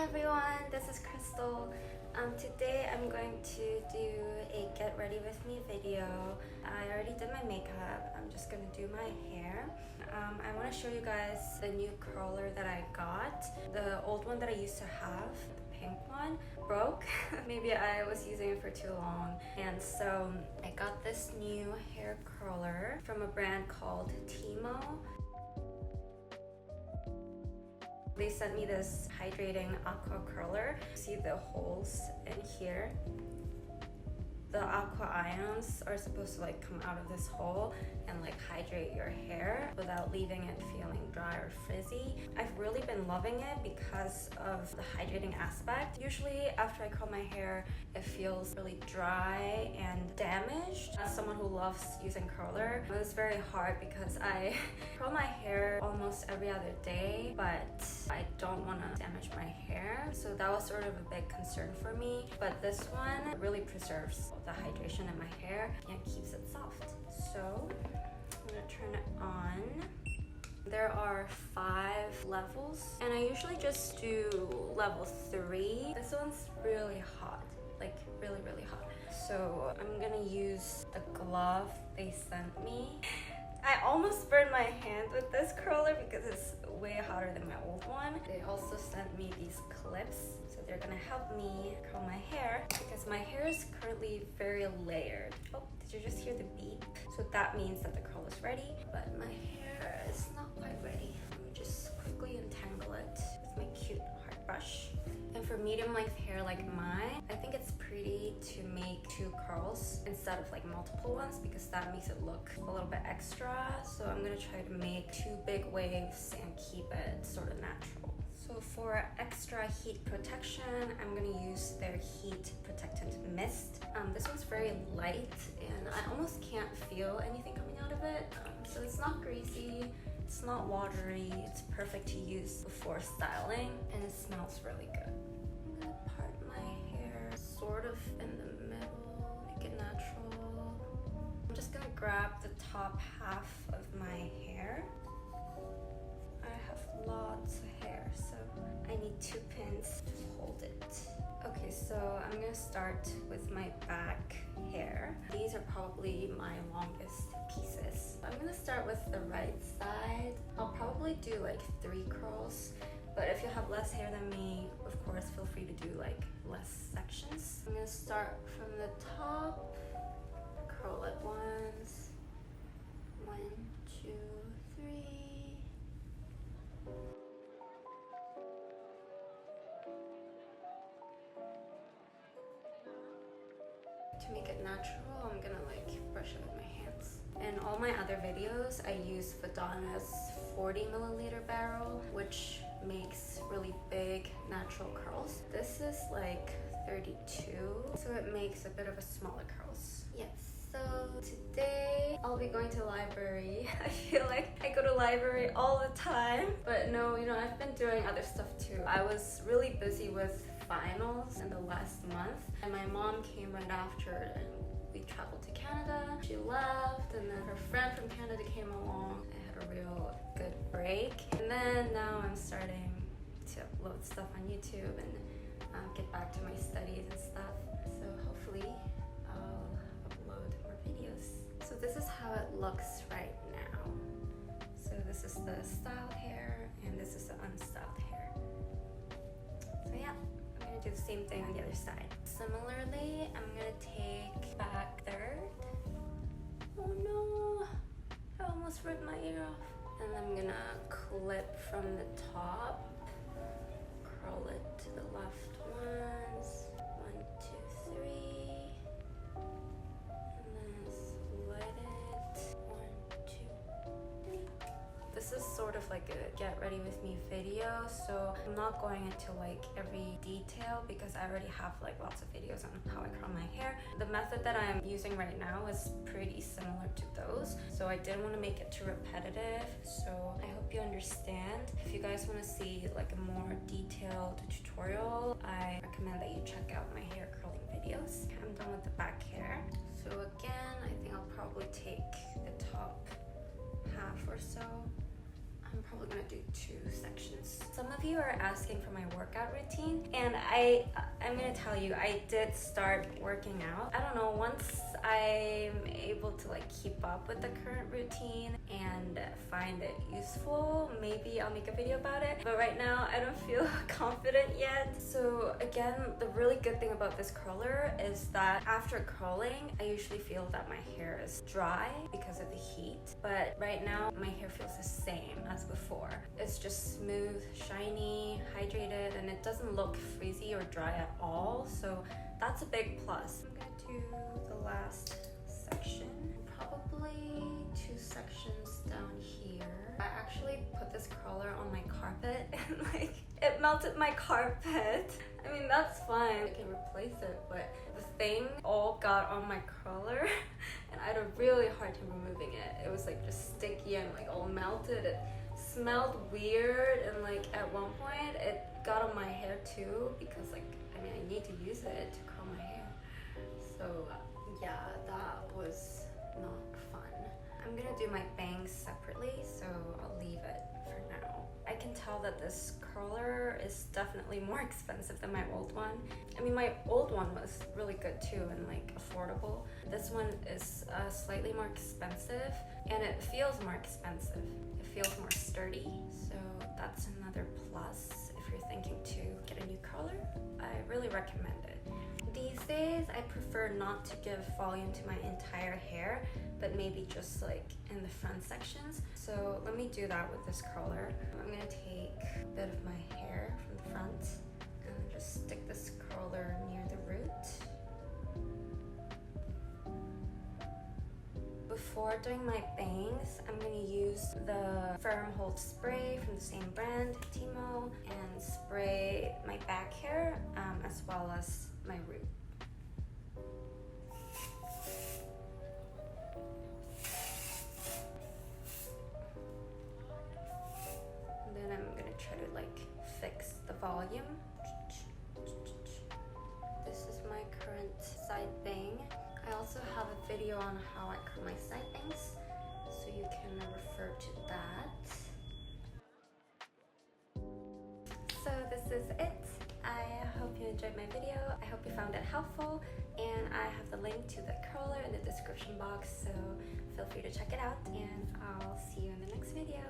everyone, this is Krystal. Today I'm going to do a get ready with me video. I already did my makeup. I'm just gonna do my hair. I want to show you guys the new curler that I got. The old one that I used to have, the pink one, broke. Maybe I was using it for too long, and so I got this new hair curler from a brand called Timo. They sent me this hydrating aqua curler. See the holes in here? The aqua ions are supposed to come out of this hole and hydrate your hair without leaving it feeling dry or frizzy. I've really been loving it because of the hydrating aspect. Usually after I curl my hair, it feels really dry and damaged. As someone who loves using curler, it was very hard because I curl my hair almost every other day, but I don't want to damage my hair. So that was sort of a big concern for me. But this one really preserves the hydration in my hair and keeps it soft. So I'm gonna turn it on. There are 5 levels and I usually just do level 3. This one's really hot, really hot. So I'm gonna use the glove they sent me. I almost burned my hand with this curler because it's way hotter than my old one. They also sent me these clips, so they're gonna help me curl my hair because my hair is currently very layered. Oh, did you just hear the beep? So that means that the curl is ready, but my hair is not quite ready. Let me just quickly untangle it with my cute hard brush. And for medium length hair like mine, I think it's pretty to make 2 curls instead of multiple ones because that makes it look a little bit extra. So I'm gonna try to make 2 big waves and keep it sort of natural. So for extra heat protection, I'm gonna use their heat protectant mist. This one's very light and I almost can't feel anything coming out of it. So it's not greasy. It's not watery, it's perfect to use before styling, and it smells really good. I'm gonna part my hair sort of in the middle, make it natural. I'm just gonna grab the top half of my hair. I have lots of hair, so I need 2 pins to hold it. Okay, so I'm gonna start with my back hair. These are probably my longest pieces. I'm gonna start with the right side. I'll probably do 3 curls, but if you have less hair than me, of course, feel free to do less sections. I'm gonna start from the top, curl it once. 1, 2, 3. To make it natural, I'm gonna brush it with my hands. In all my other videos, I use Vadana's 40 milliliter barrel, which makes really big natural curls. This is 32, so it makes a bit of a smaller curls. Yes. So today I'll be going to the library. I feel like I go to library all the time, but no, I've been doing other stuff too. I was really busy with finals in the last month, and my mom came right after and we traveled to Canada. She left, and then her friend from Canada came along. I had a real good break, and then now I'm starting to upload stuff on YouTube and get back to my studies and stuff. So hopefully I'll upload more videos. So this is how it looks right now. So this is the styled hair and this is the unstyled hair. So yeah, I'm gonna do the same thing on the other side. Similarly, I'm gonna take back third. Oh no, I almost ripped my ear off. And I'm gonna clip from the top, curl it to the left once. 1, 2, 3. And then split it. 1, 2, 3. This is sort of a get ready with me video, so I'm not going into every detail because I already have lots of videos on how I curl my hair. The method that I'm using right now is pretty similar to those, so I didn't want to make it too repetitive. So I hope you understand. If you guys want to see a more detailed tutorial, I recommend that you check out my hair curling videos. I'm done with the back hair. So again, I think I'll probably take the top half or so. I'm probably probably gonna do 2 sections. Some of you are asking for my workout routine, and I'm gonna tell you, I did start working out. I don't know, once I'm able to like keep up with the current routine and find it useful, maybe I'll make a video about it. But right now, I don't feel confident yet. So again, the really good thing about this curler is that after curling, I usually feel that my hair is dry because of the heat. But right now, my hair feels the same as before. It's just smooth, shiny, hydrated, and it doesn't look frizzy or dry at all. So that's a big plus. I'm gonna do the last section. Probably 2 sections down here. I actually put this curler on my carpet and like it melted my carpet. I mean, that's fine, I can replace it, but the thing all got on my curler and I had a really hard time removing it. It was like just sticky and like all melted. It smelled weird, and like at one point it got on my hair too, because like, I mean, I need to use it to curl my hair. So yeah, that was not fun. I'm gonna do my bangs separately, so I'll leave it for now. I can tell that this curler is definitely more expensive than my old one. I mean, my old one was really good too and like affordable. This one is slightly more expensive, and it feels more expensive. It feels more sturdy, so that's another plus if you're thinking to get a new curler. I really recommend it. These days, I prefer not to give volume to my entire hair, but maybe just like in the front sections. So let me do that with this curler. I'm gonna take a bit of my hair from the front and just stick this curler near the root. Before doing my bangs, I'm going to use the Firm Hold spray from the same brand, Timo, and spray my back hair as well as my root. And then I'm going to try to like fix the volume. This is my current side bang. I also have a video on how I curl my side bangs, so you can refer to that. So this is it. I hope you enjoyed my video. I hope you found it helpful, and I have the link to the curler in the description box, so feel free to check it out, and I'll see you in the next video.